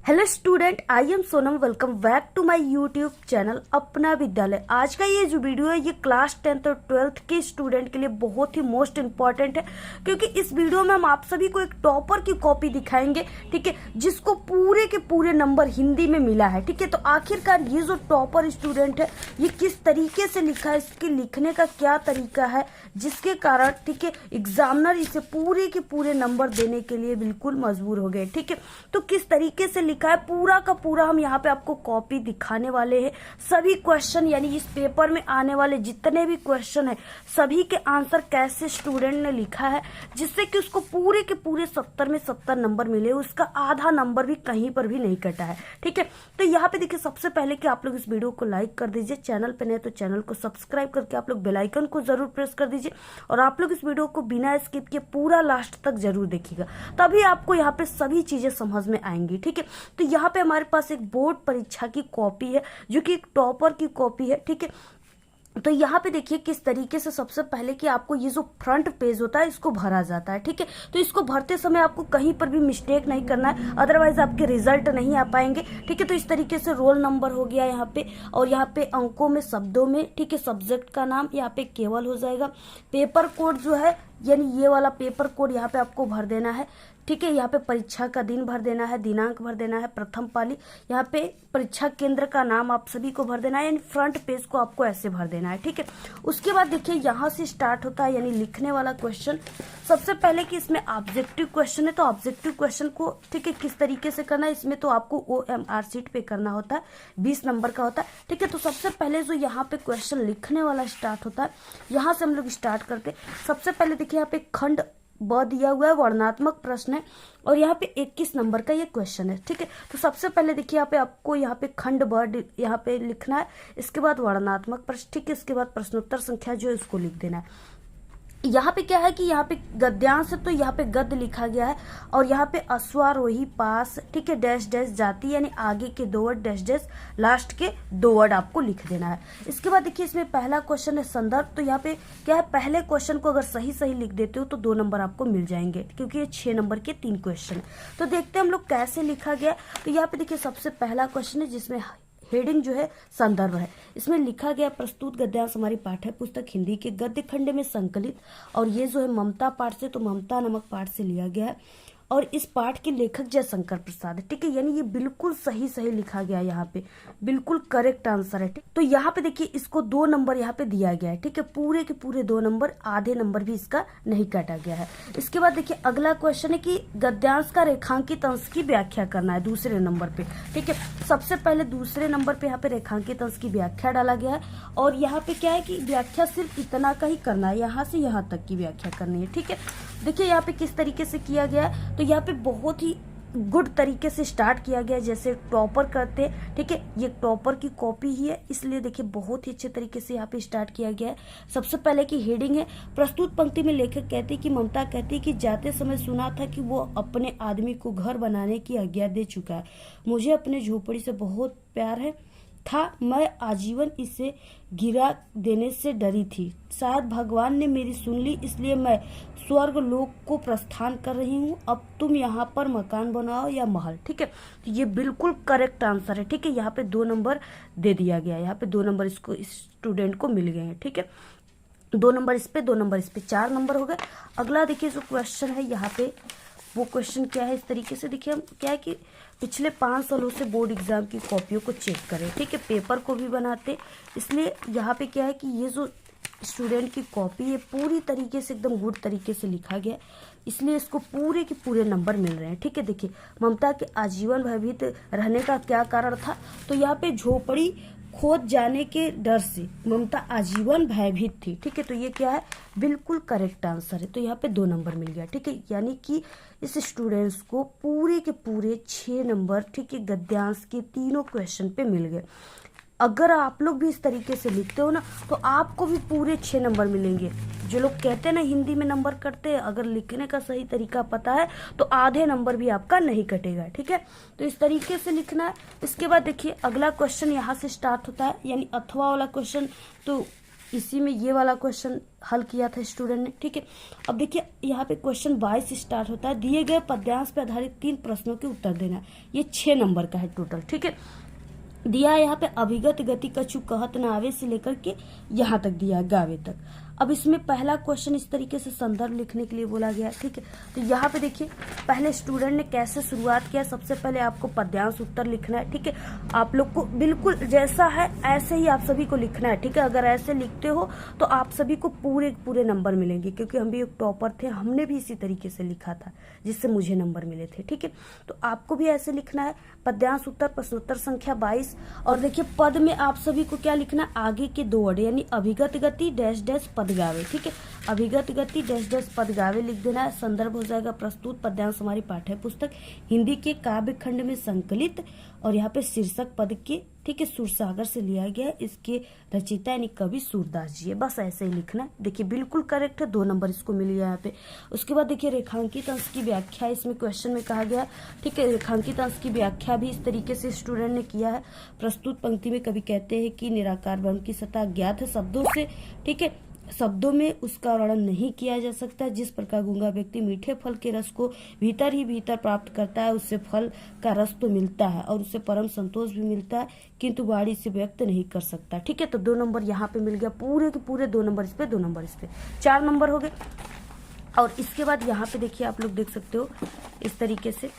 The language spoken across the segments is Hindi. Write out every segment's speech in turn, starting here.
Hello student, I am Sonam. Welcome back to my YouTube channel Apna Vidyalaya. आज का ये जो वीडियो है ये क्लास 10th और 12th के स्टूडेंट के लिए बहुत ही मोस्ट इम्पॉर्टेंट है, क्योंकि इस वीडियो में हम आप सभी को एक टॉपर की कॉपी दिखाएंगे, ठीक है, जिसको पूरे के पूरे नंबर हिंदी में मिला है। ठीक है, तो आखिरकार ये जो टॉपर स्टूडेंट है ये किस तरीके से लिखा है, इसके लिखने का क्या तरीका है, जिसके कारण ठीक है एग्जामिनर इसे पूरे के पूरे नंबर देने के लिए बिल्कुल मजबूर हो गए। ठीक है, तो किस तरीके से लिखा है पूरा का पूरा हम यहाँ पे आपको कॉपी दिखाने वाले हैं। सभी क्वेश्चन यानी इस पेपर में आने वाले जितने भी क्वेश्चन है सभी के आंसर कैसे स्टूडेंट ने लिखा है, जिससे कि उसको पूरे के पूरे 70 में 70 नंबर मिले, उसका आधा नंबर भी कहीं पर भी नहीं कटा है। ठीक है, तो यहाँ पे देखिए सबसे पहले कि आप लोग इस वीडियो को लाइक कर दीजिए, चैनल पे नए तो चैनल को सब्सक्राइब करके आप लोग बेल आइकन को जरूर प्रेस कर दीजिए, और आप लोग इस वीडियो को बिना स्किप किए पूरा लास्ट तक जरूर देखिएगा, तभी आपको यहाँ पे सभी चीजें समझ में आएंगी। ठीक है, तो यहाँ पे हमारे पास एक बोर्ड परीक्षा की कॉपी है जो कि एक टॉपर की कॉपी है। ठीक है, तो यहाँ पे देखिए किस तरीके से सबसे पहले कि आपको ये जो फ्रंट पेज होता है इसको भरा जाता है। ठीक है, तो इसको भरते समय आपको कहीं पर भी मिस्टेक नहीं करना है, अदरवाइज आपके रिजल्ट नहीं आ पाएंगे। ठीक है, तो इस तरीके से रोल नंबर हो गया यहाँ पे, और यहाँ पे अंकों में शब्दों में, ठीक है, सब्जेक्ट का नाम यहाँ पे केवल हो जाएगा। पेपर कोड जो है यानी ये वाला पेपर कोड यहाँ पे आपको भर देना है। ठीक है, यहाँ पे परीक्षा का दिन भर देना है, दिनांक भर देना है, प्रथम पाली, यहाँ पे परीक्षा केंद्र का नाम आप सभी को भर देना है, यानी फ्रंट पेज को आपको ऐसे भर देना है। ठीक है, उसके बाद देखिए यहाँ से स्टार्ट होता है यानी लिखने वाला क्वेश्चन। सबसे पहले कि इसमें ऑब्जेक्टिव क्वेश्चन है, तो ऑब्जेक्टिव क्वेश्चन को ठीक है किस तरीके से करना है, इसमें तो आपको OMR शीट पे करना होता है, 20 नंबर का होता है। ठीक है, तो सबसे पहले जो यहाँ पे क्वेश्चन लिखने वाला स्टार्ट होता है, यहाँ से हम लोग स्टार्ट करते। सबसे पहले देखिए यहाँ पे खंड ब दिया हुआ है, वर्णनात्मक प्रश्न है, और यहाँ पे 21 नंबर का ये क्वेश्चन है। ठीक है, तो सबसे पहले देखिए यहाँ पे आपको यहाँ पे खंड ब यहाँ पे लिखना है, इसके बाद वर्णनात्मक प्रश्न, ठीक है, इसके बाद प्रश्नोत्तर संख्या जो है उसको लिख देना है। यहाँ पे क्या है कि यहाँ पे गद्यांश है तो यहाँ पे गद्य लिखा गया है, और यहाँ पे अश्वारोही पास, ठीक है, डैश डैश जाति यानी आगे के 2 वर्ड, डैश डैश लास्ट के 2 वर्ड आपको लिख देना है। इसके बाद देखिए इसमें पहला क्वेश्चन है संदर्भ, तो यहाँ पे क्या है, पहले क्वेश्चन को अगर सही सही लिख देते हो तो 2 नंबर आपको मिल जाएंगे, क्योंकि ये 6 नंबर के 3 क्वेश्चन है। तो देखते हैं हम लोग कैसे लिखा गया। तो यहाँ पे देखिए सबसे पहला क्वेश्चन है जिसमें हेडिंग जो है संदर्भ है, इसमें लिखा गया प्रस्तुत गद्यांश हमारी पाठ्य पुस्तक हिंदी के गद्य खंड में संकलित, और ये जो है ममता पाठ से, तो ममता नामक पाठ से लिया गया है, और इस पाठ के लेखक जयशंकर प्रसाद है। ठीक है, यानी ये बिल्कुल सही सही लिखा गया है, यहाँ पे बिल्कुल करेक्ट आंसर है। ठीक, तो यहाँ पे देखिए इसको 2 नंबर यहाँ पे दिया गया है। ठीक है, पूरे के पूरे 2 नंबर, आधे नंबर भी इसका नहीं काटा गया है। इसके बाद देखिए अगला क्वेश्चन है कि गद्यांश का रेखांकित अंश की व्याख्या करना है दूसरे नंबर पे। ठीक है, सबसे पहले दूसरे नंबर पे यहाँ पे रेखांकित अंश की व्याख्या डाला गया है, और यहाँ पे क्या है कि व्याख्या सिर्फ इतना का ही करना है, यहाँ से यहाँ तक की व्याख्या करनी है। ठीक है, देखिए यहाँ पे किस तरीके से किया गया है, तो यहाँ पे बहुत ही गुड तरीके से स्टार्ट किया गया है, जैसे टॉपर करते हैं। ठीक है, ये टॉपर की कॉपी ही है, इसलिए देखिए बहुत ही अच्छे तरीके से यहाँ पे स्टार्ट किया गया है। सबसे पहले की हेडिंग है, प्रस्तुत पंक्ति में लेखक कहते हैं कि ममता कहती है कि जाते समय सुना था कि वो अपने आदमी को घर बनाने की आज्ञा दे चुका है, मुझे अपने झोपड़ी से बहुत प्यार है था, मैं आजीवन इसे गिरा देने से डरी थी, शायद भगवान ने मेरी सुन ली, इसलिए मैं स्वर्ग लोक को प्रस्थान कर रही हूँ, अब तुम यहाँ पर मकान बनाओ या महल। ठीक है, तो ये बिल्कुल करेक्ट आंसर है। ठीक है, यहाँ पे 2 नंबर दे दिया गया है, यहाँ पे 2 नंबर इसको इस स्टूडेंट को मिल गए हैं। ठीक है, 2 नंबर इस पे, 2 नंबर इस पे, 4 नंबर हो गए। अगला देखिए जो क्वेश्चन है यहाँ पे, वो क्वेश्चन क्या है, इस तरीके से देखिए हम क्या है कि पिछले 5 सालों से बोर्ड एग्जाम की कॉपियों को चेक करें। ठीक है, पेपर को भी बनाते, इसलिए यहाँ पे क्या है कि ये जो स्टूडेंट की कॉपी है पूरी तरीके से एकदम गुड तरीके से लिखा गया, इसलिए इसको पूरे के पूरे नंबर मिल रहे हैं। ठीक है, देखिए ममता के आजीवन भयभीत रहने का क्या कारण था, तो यहाँ पे झोपड़ी खोद जाने के डर से ममता आजीवन भयभीत थी। ठीक है, तो ये क्या है, बिल्कुल करेक्ट आंसर है, तो यहाँ पे 2 नंबर मिल गया। ठीक है, यानी कि इस स्टूडेंट्स को पूरे के पूरे 6 नंबर, ठीक है, गद्यांश के तीनों क्वेश्चन पे मिल गए। अगर आप लोग भी इस तरीके से लिखते हो ना तो आपको भी पूरे 6 नंबर मिलेंगे। जो लोग कहते हैं ना हिंदी में नंबर कटते हैं, अगर लिखने का सही तरीका पता है तो आधे नंबर भी आपका नहीं कटेगा। ठीक है, तो इस तरीके से लिखना है। इसके बाद देखिए अगला क्वेश्चन यहाँ से स्टार्ट होता है, यानी अथवा वाला क्वेश्चन। तो इसी में ये वाला क्वेश्चन हल किया था स्टूडेंट ने। ठीक है, अब देखिए यहाँ पे क्वेश्चन 22 स्टार्ट होता है। दिए गए पद्यांश पे आधारित 3 प्रश्नों के उत्तर देना है। ये 6 नंबर का है टोटल। ठीक है, दिया है यहाँ पे अभिगत गति कछु कहत न आवे से लेकर के यहाँ तक दिया है गावे तक। अब इसमें पहला क्वेश्चन इस तरीके से संदर्भ लिखने के लिए बोला गया। ठीक है, तो यहाँ पे देखिए पहले स्टूडेंट ने कैसे शुरुआत किया। सबसे पहले आपको पद्यांश उत्तर लिखना है। ठीक है, आप लोग को बिल्कुल जैसा है ऐसे ही आप सभी को लिखना है। ठीक है, अगर ऐसे लिखते हो तो आप सभी को पूरे नंबर मिलेंगे, क्योंकि हम भी एक टॉपर थे, हमने भी इसी तरीके से लिखा था जिससे मुझे नंबर मिले थे। ठीक है, तो आपको भी ऐसे लिखना है। पद्यांश उत्तर प्रश्नोत्तर संख्या 22। और देखिए पद में आप सभी को क्या लिखना है, आगे के 2 वर्ड यानी अभिगत गति डैश डैश पद गावे। ठीक है, अभिगत गति डैश डैश पद गावे लिख देना है। संदर्भ हो जाएगा प्रस्तुत पद्यांश हमारी पाठ्य पुस्तक हिंदी के काव्य खंड में संकलित, और यहाँ पे शीर्षक पद के, ठीक है, सुरसागर से लिया गया है। इसके रचयिता यानी कवि सूरदास जी है। बस ऐसे ही लिखना है। देखिए बिल्कुल करेक्ट है, 2 नंबर इसको मिल गया यहाँ पे। उसके बाद देखिए रेखांकित अंश की व्याख्या इसमें क्वेश्चन में कहा गया। ठीक है, रेखांकित अंश की व्याख्या भी इस तरीके से स्टूडेंट ने किया है। प्रस्तुत पंक्ति में कवि कहते हैं कि निराकार ब्रह्म की सत्ता ज्ञात है शब्दों से। ठीक है, शब्दों में उसका वर्णन नहीं किया जा सकता। जिस प्रकार गूंगा व्यक्ति मीठे फल के रस को भीतर ही भीतर प्राप्त करता है, उससे फल का रस तो मिलता है और उससे परम संतोष भी मिलता है, किंतु वाणी से व्यक्त नहीं कर सकता। ठीक है, तो 2 नंबर यहाँ पे मिल गया। पूरे के पूरे 2 नंबर इस पे, 2 नंबर इस पे, 4 नंबर हो गए। और इसके बाद यहाँ पे देखिए आप लोग देख सकते हो इस तरीके से,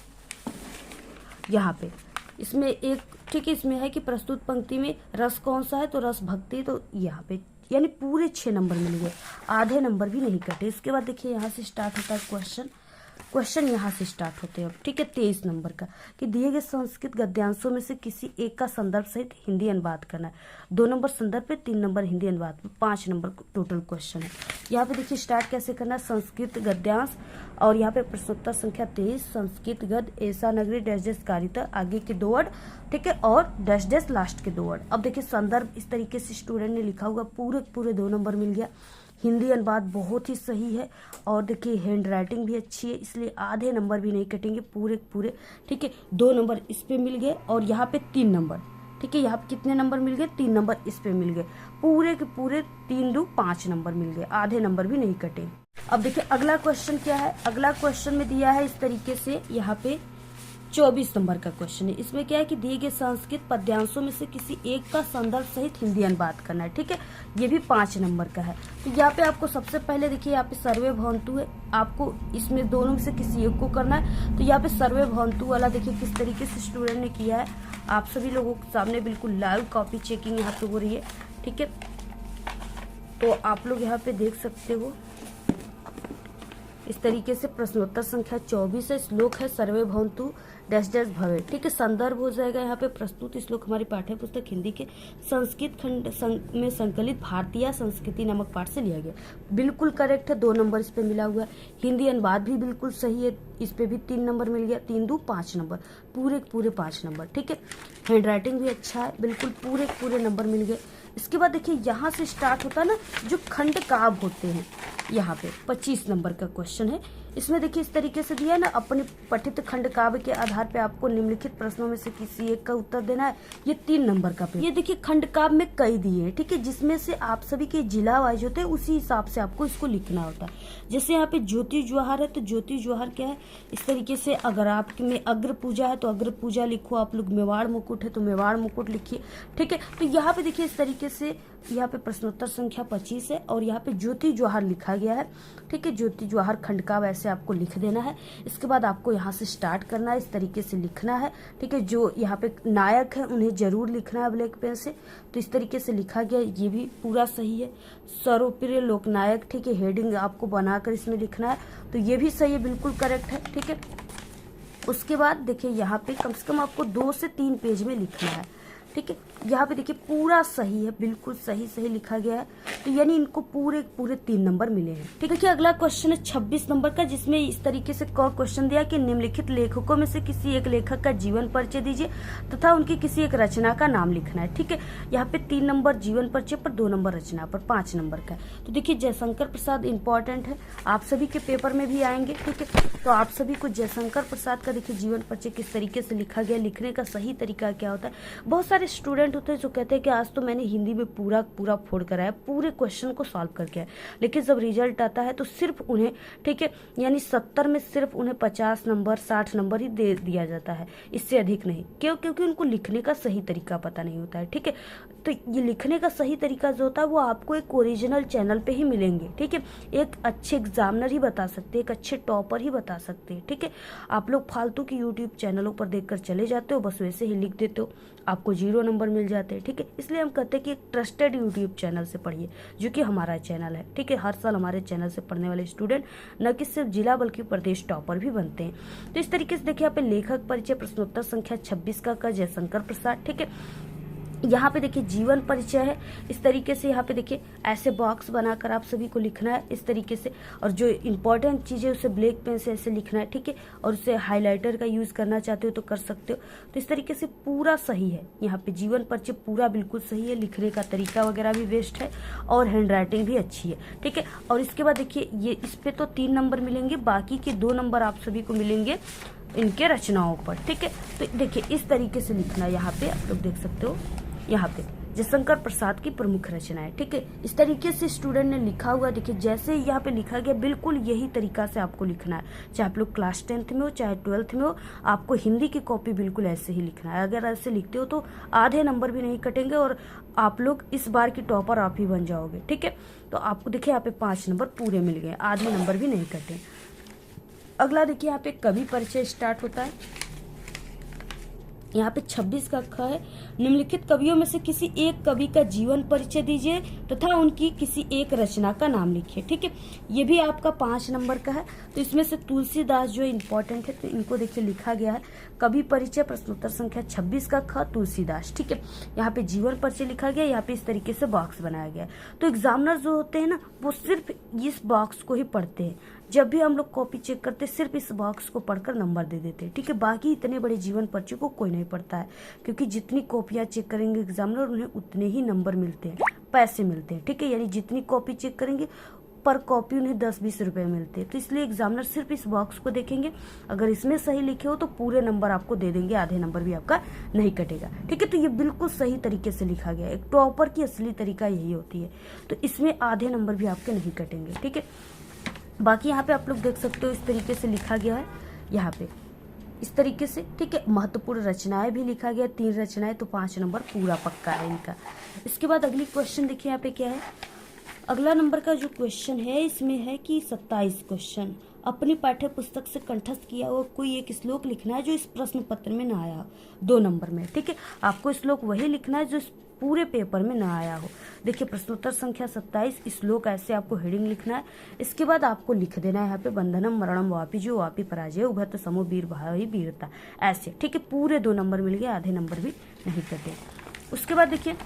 यहाँ पे इसमें एक, ठीक है, इसमें है कि प्रस्तुत पंक्ति में रस कौन सा है, तो रस भक्ति। तो यहाँ पे यानी पूरे 6 नंबर मिल गए, आधे नंबर भी नहीं कटे। इसके बाद देखिए यहाँ से स्टार्ट होता है क्वेश्चन यहाँ से स्टार्ट होते हैं। ठीक है, 23 नंबर का, कि दिए गए संस्कृत गद्यांशों में से किसी एक का संदर्भ सहित हिंदी अनुवाद करना है। 2 नंबर संदर्भ पे, 3 नंबर हिंदी अनुवाद पे, 5 नंबर टोटल क्वेश्चन है। यहाँ पे देखिए स्टार्ट कैसे करना है, संस्कृत गद्यांश, और यहाँ पे प्रश्नोत्तर संख्या 23, संस्कृत गद्य ऐसा नगरी डैश डैश कारिता, आगे के 2 वर्ड। ठीक है, और डैश डैश लास्ट के 2 वर्ड। अब देखिए संदर्भ इस तरीके से स्टूडेंट ने लिखा हुआ, पूरे 2 नंबर मिल गया। हिंदी अनुवाद बहुत ही सही है, और देखिए हैंड राइटिंग भी अच्छी है, इसलिए आधे नंबर भी नहीं कटेंगे, पूरे। ठीक है, 2 नंबर इस पे मिल गए, और यहाँ पे 3 नंबर। ठीक है, यहाँ पे कितने नंबर मिल गए, 3 नंबर इस पे मिल गए। पूरे के पूरे 3 2 5 नंबर मिल गए, आधे नंबर भी नहीं कटे। अब देखिए अगला क्वेश्चन क्या है। अगला क्वेश्चन में दिया है इस तरीके से, यहाँ पे 24 नंबर का क्वेश्चन है। इसमें क्या है कि दिए गए संस्कृत पद्यांशों में से किसी एक का संदर्भ सहित हिंदी अनुवाद करना है। ठीक है, ये भी 5 नंबर का है। तो यहाँ पे आपको सबसे पहले देखिए यहाँ पे सर्वे भवंतु है, आपको इसमें दोनों में से किसी एक को करना है। तो यहाँ पे सर्वे भवंतु वाला देखिए किस तरीके से स्टूडेंट ने किया है, आप सभी लोगों के सामने बिल्कुल लाइव कॉपी चेकिंग यहाँ पे हो रही है। ठीक है, तो आप लोग यहाँ पे देख सकते हो इस तरीके से। प्रश्नोत्तर संख्या 24 है, श्लोक है सर्वे भवन्तु डैश डैश भवे। ठीक है, संदर्भ हो जाएगा यहाँ पे प्रस्तुत श्लोक हमारी पाठ्य पुस्तक हिंदी के संस्कृत खंड में संकलित भारतीय संस्कृति नामक पाठ से लिया गया। बिल्कुल करेक्ट है, 2 नंबर इस पे मिला हुआ है। हिंदी अनुवाद भी बिल्कुल सही है, इस पे भी 3 नंबर मिल गया, 3 2 5 नंबर, पूरे 5 नंबर। ठीक है, हैंड राइटिंग भी अच्छा है, बिल्कुल पूरे नंबर मिल गए। इसके बाद देखिए यहाँ से स्टार्ट होता है ना जो खंड काव्य होते हैं, यहाँ पे 25 नंबर का क्वेश्चन है। इसमें देखिए इस तरीके से दिया है ना, अपने पठित खंड काव्य के आधार पे आपको निम्नलिखित प्रश्नों में से किसी एक का उत्तर देना है। ये 3 नंबर का पेपर। ये देखिए खंड काव्य में कई दिए हैं। ठीक है, जिसमें से आप सभी के जिला वाइज होते हैं, उसी हिसाब से आपको इसको लिखना होता है। जैसे यहाँ पे ज्योति ज्वाहर है, तो ज्योति ज्वाहर क्या है, इस तरीके से अगर आपके में अग्र पूजा है तो अग्र पूजा लिखो, आप लोग मेवाड़ मुकुट है तो मेवाड़ मुकुट लिखिए। ठीक है, तो यहाँ पे देखिए इस तरीके से यहाँ पे प्रश्नोत्तर संख्या 25 है, और यहाँ पे ज्योति ज्वाहर लिखा गया है। ठीक है, ज्योति ज्वाहर खंड काव्य ऐसे आपको लिख देना है। इसके बाद आपको यहाँ से स्टार्ट करना है, इस तरीके से लिखना है। ठीक है, जो यहाँ पे नायक है उन्हें जरूर लिखना है ब्लैक पेन से। तो इस तरीके से लिखा गया, ये भी पूरा सही है। सर्वप्रिय लोकनायक, ठीक है, हेडिंग आपको बनाकर इसमें लिखना है, तो ये भी सही है, बिल्कुल करेक्ट है। ठीक है, उसके बाद देखिए यहाँ पे कम से कम आपको 2 से 3 पेज में लिखना है। ठीक है, यहाँ पे देखिए पूरा सही है, बिल्कुल सही लिखा गया है। तो यानी इनको पूरे 3 नंबर मिले हैं। ठीक है, अगला क्वेश्चन है 26 नंबर का, जिसमें इस तरीके से क्वेश्चन दिया कि निम्नलिखित लेखकों में से किसी एक लेखक का जीवन परिचय दीजिए तथा उनकी किसी एक रचना का नाम लिखना है। ठीक है, यहाँ पे 3 नंबर जीवन परिचय पर, 2 नंबर रचना पर, 5 नंबर का। तो देखिए जयशंकर प्रसाद इंपॉर्टेंट है, आप सभी के पेपर में भी आएंगे। ठीक है, तो आप सभी को जयशंकर प्रसाद का देखिए जीवन परिचय किस तरीके से लिखा गया, लिखने का सही तरीका क्या होता है। बहुत सारे सारे स्टूडेंट होते हैं जो कहते हैं कि आज तो मैंने हिंदी में पूरा पूरा फोड़ कर आया, पूरे क्वेश्चन को सॉल्व करके आया, लेकिन जब रिजल्ट आता है तो सिर्फ उन्हें, ठीक है, यानी 70 में सिर्फ उन्हें 50 नंबर 60 नंबर ही दे दिया जाता है, इससे अधिक नहीं। क्यों? क्योंकि उनको लिखने का सही तरीका पता नहीं होता है, ठीक है। तो ये लिखने का सही तरीका जो होता है वो आपको एक ओरिजिनल चैनल पे ही मिलेंगे, ठीक है। एक अच्छे एग्जामिनर ही बता सकते हैं, एक अच्छे टॉपर ही बता सकते हैं, ठीक है। आप लोग फालतू की यूट्यूब चैनलों पर देखकर चले जाते हो, बस वैसे ही लिख देते हो, आपको 0 नंबर मिल जाते हैं, ठीक है। इसलिए हम कहते हैं कि एक ट्रस्टेड यूट्यूब चैनल से पढ़िए, जो कि हमारा चैनल है, ठीक है। हर साल हमारे चैनल से पढ़ने वाले स्टूडेंट न कि सिर्फ जिला बल्कि प्रदेश टॉपर भी बनते हैं। तो इस तरीके से देखिए यहाँ पे लेखक परिचय प्रश्नोत्तर संख्या 26 का जयशंकर प्रसाद, ठीक है। यहाँ पे देखिए जीवन परिचय है, इस तरीके से यहाँ पे देखिए ऐसे बॉक्स बनाकर आप सभी को लिखना है इस तरीके से, और जो इंपॉर्टेंट चीज़ है उसे ब्लैक पेन से ऐसे लिखना है, ठीक है। और उसे हाइलाइटर का यूज़ करना चाहते हो तो कर सकते हो। तो इस तरीके से पूरा सही है, यहाँ पे जीवन परिचय पूरा बिल्कुल सही है, लिखने का तरीका वगैरह भी बेस्ट है और हैंड राइटिंग भी अच्छी है, ठीक है। और इसके बाद देखिए ये इस पर तो 3 नंबर मिलेंगे, बाकी के 2 नंबर आप सभी को मिलेंगे इनके रचनाओं पर, ठीक है। तो देखिए इस तरीके से लिखना है, यहाँ पे आप लोग देख सकते हो, यहाँ पे जयशंकर प्रसाद की प्रमुख रचनाएं, ठीक है। इस तरीके से स्टूडेंट ने लिखा हुआ, देखिए जैसे यहाँ पे लिखा गया बिल्कुल यही तरीका से आपको लिखना है, चाहे आप लोग क्लास 10th में हो चाहे 12th में हो, आपको हिंदी की कॉपी बिल्कुल ऐसे ही लिखना है। अगर ऐसे लिखते हो तो आधे नंबर भी नहीं कटेंगे और आप लोग इस बार की टॉपर आप ही बन जाओगे, ठीक है। तो आपको देखिए यहाँ पे 5 नंबर पूरे मिल गए, आधे नंबर भी नहीं कटे। अगला देखिए यहाँ पे कवि परिचय स्टार्ट होता है, यहाँ पे 26 का ख है, निम्नलिखित कवियों में से किसी एक कवि का जीवन परिचय दीजिए तथा उनकी किसी एक रचना का नाम लिखिए, ठीक है। ये भी आपका 5 नंबर का है। तो इसमें से तुलसीदास जो इम्पोर्टेंट है, तो इनको देखिए लिखा गया है कवि परिचय प्रश्नोत्तर संख्या 26 का ख तुलसीदास, ठीक है। यहाँ पे जीवन परिचय लिखा गया, यहाँ पे इस तरीके से बॉक्स बनाया गया है। तो एग्जामिनर जो होते हैं ना वो सिर्फ इस बॉक्स को ही पढ़ते हैं, जब भी हम लोग कॉपी चेक करते सिर्फ इस बॉक्स को पढ़कर नंबर दे देते हैं, ठीक है। बाकी इतने बड़े जीवन परिचय को कोई नहीं पढ़ता है, क्योंकि जितनी कॉपियां चेक करेंगे एग्जामिनर उन्हें उतने ही नंबर मिलते हैं, पैसे मिलते हैं, ठीक है। यानी जितनी कॉपी चेक करेंगे पर कॉपी उन्हें 10-20 रुपए मिलते हैं। तो इसलिए एग्जामिनर सिर्फ इस बॉक्स को देखेंगे, अगर इसमें सही लिखे हो तो पूरे नंबर आपको दे देंगे, आधे नंबर भी आपका नहीं कटेगा, ठीक है। तो ये बिल्कुल सही तरीके से लिखा गया है, एक टॉपर की असली तरीका यही होती है। तो इसमें आधे नंबर भी आपके नहीं कटेंगे, ठीक है। बाकी यहाँ पे आप लोग देख सकते हो इस तरीके से लिखा गया है, यहाँ पे इस तरीके से, ठीक है। महत्वपूर्ण रचनाएं भी लिखा गया, 3 रचनाएं, तो 5 नंबर पूरा पक्का है इनका। इसके बाद अगली क्वेश्चन देखिए यहाँ पे क्या है। अगला नंबर का जो क्वेश्चन है इसमें है कि 27 क्वेश्चन, अपनी पाठ्य पुस्तक से कंठस्थ किया हुआ कोई एक श्लोक लिखना है जो इस प्रश्न पत्र में ना आया, 2 नंबर में, ठीक है। आपको श्लोक वही लिखना है जो इस पूरे पेपर में ना आया हो। देखिए प्रश्नोत्तर संख्या 27 श्लोक ऐसे आपको हेडिंग लिखना है। इसके बाद आपको लिख देना है यहाँ पे बंधनम मरणम वापी जो वापी पराजय उभत समो वीर भाई वीरता, ऐसे, ठीक है। पूरे 2 नंबर मिल गए, आधे नंबर भी नहीं कटे। उसके बाद देखिए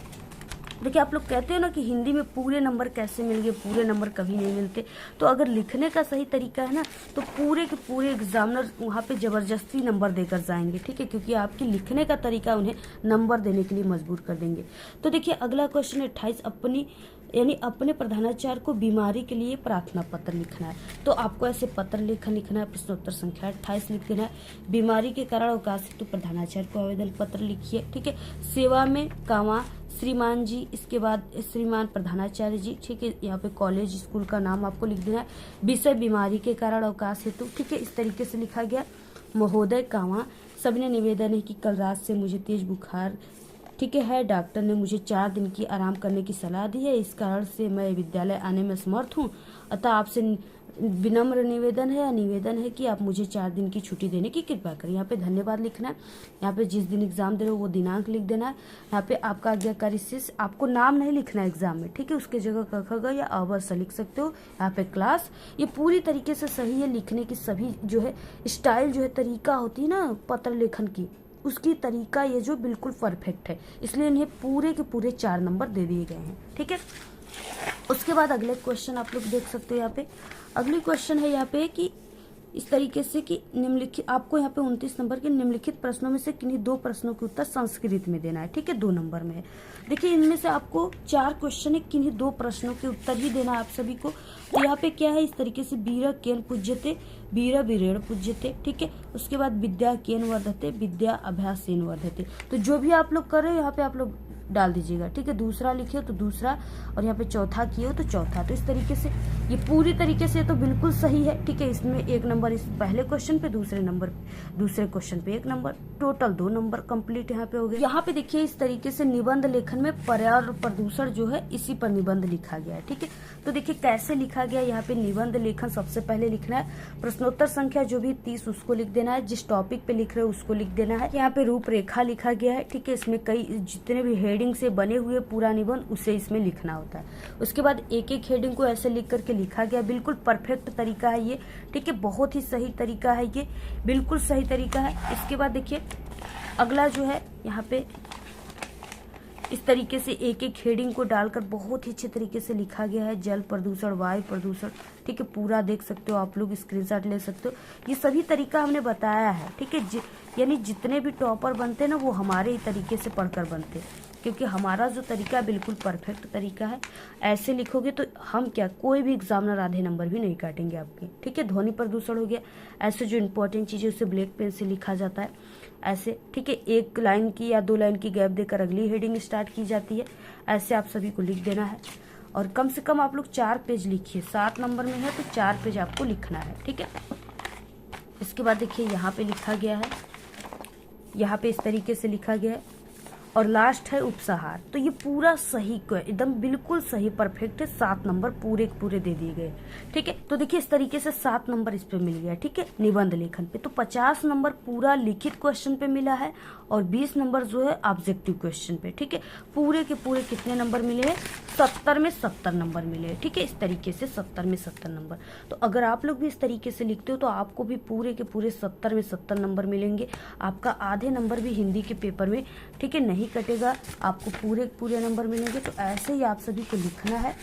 आप लोग कहते हो ना कि हिंदी में पूरे नंबर कैसे मिल गए, पूरे नंबर कभी नहीं मिलते। तो अगर लिखने का सही तरीका है ना तो पूरे के पूरे एग्जामिनर वहाँ पे जबरदस्ती नंबर देकर जाएंगे, ठीक है, क्योंकि आपके लिखने का तरीका उन्हें नंबर देने के लिए मजबूर कर देंगे। तो देखिए अगला क्वेश्चन 28, अपने प्रधानाचार्य को बीमारी के लिए प्रार्थना पत्र लिखना है। तो आपको ऐसे पत्र लेखन लिखना है, प्रश्नोत्तर संख्या 28 लिख देना है। बीमारी के कारण अवकाश हेतु प्रधानाचार्य को आवेदन पत्र लिखिए, ठीक है। सेवा में कामा श्रीमान जी, इसके बाद श्रीमान प्रधानाचार्य जी, ठीक है। यहाँ पे कॉलेज स्कूल का नाम आपको लिख देना है। विषय बीमारी के कारण अवकाश हेतु, ठीक है, इस तरीके से लिखा गया। महोदय कामा सबने निवेदन है कि कल रात से मुझे तेज बुखार, ठीक है, डॉक्टर ने मुझे 4 दिन की आराम करने की सलाह दी है, इस कारण से मैं विद्यालय आने में असमर्थ हूँ, अतः आपसे विनम्र निवेदन है कि आप मुझे 4 दिन की छुट्टी देने की कृपा करें। यहाँ पे धन्यवाद लिखना है, यहाँ पे जिस दिन एग्जाम दे रहे हो वो दिनांक लिख देना है। यहाँ पे आपका आज्ञाकारी शिष्य, आपको नाम नहीं लिखना है एग्जाम में, ठीक है, उसके जगह क ख ग या अ स लिख सकते हो। यहाँ पे क्लास, ये पूरी तरीके से सही है। लिखने की सभी जो है स्टाइल जो है तरीका होती है ना पत्र लेखन की, उसकी तरीका ये जो बिल्कुल परफेक्ट है, इसलिए इन्हें पूरे के पूरे 4 नंबर दे दिए गए हैं, ठीक है। उसके बाद अगले क्वेश्चन आप लोग देख सकते हो। यहाँ पे अगली क्वेश्चन है यहाँ पे कि इस तरीके से कि निम्नलिखित, आपको यहाँ पे 29 नंबर के निम्नलिखित प्रश्नों में से किन्हीं 2 प्रश्नों के उत्तर संस्कृत में देना है। ठीक है, 2 नंबर में है। देखिए इनमें से आपको 4 क्वेश्चन है, किन्हीं 2 प्रश्नों के उत्तर ही देना है आप सभी को। तो यहाँ पे क्या है, इस तरीके से वीर केन पूज्यते वीर वीरेण पूज्यते। ठीक है, उसके बाद विद्या केन वर्धते विद्या अभ्यासेन वर्धते। तो जो भी आप लोग कर रहे हो यहाँ पे आप लोग डाल दीजिएगा। ठीक है, दूसरा लिखे हो तो दूसरा, और यहाँ पे चौथा किए हो तो चौथा। तो इस तरीके से ये पूरी तरीके से तो बिल्कुल सही है। ठीक है, इसमें 1 नंबर इस पहले क्वेश्चन पे, दूसरे क्वेश्चन पे 1 नंबर, टोटल 2 नंबर कंप्लीट यहाँ पे हो गए। यहाँ पे देखिए इस तरीके से निबंध लेखन में पर्यावरण प्रदूषण जो है इसी पर निबंध लिखा गया है। ठीक है, तो देखिए कैसे लिखा गया। यहाँ पे निबंध लेखन सबसे पहले लिखना है, प्रश्नोत्तर संख्या जो भी 30 उसको लिख देना है, जिस टॉपिक पे लिख रहे हो उसको लिख देना है। यहाँ पे रूपरेखा लिखा गया है। ठीक है, इसमें कई जितने भी हेडिंग से बने हुए पूरा निबंध उसे इसमें लिखना होता है। उसके बाद एक एक हेडिंग को ऐसे लिख करके लिखा गया। बिल्कुल परफेक्ट तरीका है ये। ठीक है, बहुत ही सही तरीका है ये, बिल्कुल सही तरीका है। इसके बाद देखिए अगला जो है, यहाँ पे इस तरीके से एक एक हेडिंग को डालकर बहुत ही अच्छे तरीके से लिखा गया है। जल प्रदूषण, वायु प्रदूषण। ठीक है, पूरा देख सकते हो आप लोग, स्क्रीनशॉट ले सकते हो। ये सभी तरीका हमने बताया है। ठीक है, यानी जितने भी टॉपर बनते हैं ना वो हमारे ही तरीके से पढ़कर बनते हैं, क्योंकि हमारा जो तरीका बिल्कुल परफेक्ट तरीका है। ऐसे लिखोगे तो हम क्या, कोई भी एग्जामिनर आधे नंबर भी नहीं काटेंगे आपके। ठीक है, ध्वनि प्रदूषण हो गया। ऐसे जो इंपॉर्टेंट चीजें उसे ब्लैक पेन से लिखा जाता है ऐसे। ठीक है, 1 लाइन की या 2 लाइन की गैप देकर अगली हेडिंग स्टार्ट की जाती है। ऐसे आप सभी को लिख देना है, और कम से कम आप लोग 4 पेज लिखिए। 7 नंबर में है तो 4 पेज आपको लिखना है। ठीक है, इसके बाद देखिए यहाँ पे लिखा गया है, यहाँ पे इस तरीके से लिखा गया है, और लास्ट है उपसंहार। तो ये पूरा सही एकदम बिल्कुल सही परफेक्ट है। 7 नंबर पूरे पूरे दे दिए गए। ठीक है, तो देखिए इस तरीके से 7 नंबर इस पे मिल गया। ठीक है, निबंध लेखन पे तो 50 नंबर पूरा लिखित क्वेश्चन पे मिला है, और 20 नंबर जो है ऑब्जेक्टिव क्वेश्चन पे। ठीक है, पूरे के पूरे कितने नंबर मिले हैं, 70 में 70 नंबर मिले हैं। ठीक है, इस तरीके से 70 में 70 नंबर। तो अगर आप लोग भी इस तरीके से लिखते हो तो आपको भी पूरे के पूरे 70 में 70 नंबर मिलेंगे। आपका आधे नंबर भी हिंदी के पेपर में, ठीक है, नहीं कटेगा, आपको पूरे पूरे नंबर मिलेंगे। तो ऐसे ही आप सभी को लिखना है।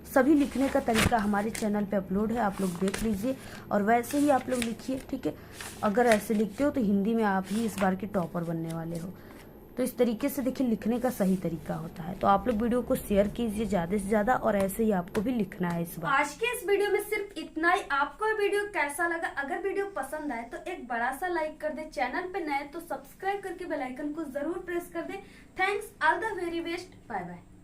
सभी लिखने का तरीका हमारे चैनल पे अपलोड है, आप लोग देख लीजिए, और वैसे ही आप लोग लिखिए। ठीक है, अगर ऐसे लिखते हो तो हिंदी में आप ही इस बार के टॉपर बनने वाले हो। तो इस तरीके से देखिए लिखने का सही तरीका होता है। तो आप लोग वीडियो को शेयर कीजिए ज्यादा से ज्यादा, और ऐसे ही आपको भी लिखना है इस बार। आज के इस वीडियो में सिर्फ इतना ही। आपको वीडियो कैसा लगा? अगर वीडियो पसंद आए तो एक बड़ा सा लाइक कर दे, चैनल पे नए तो सब्सक्राइब करके बेल आइकन को जरूर प्रेस कर दे। Thanks, all the very best, bye bye.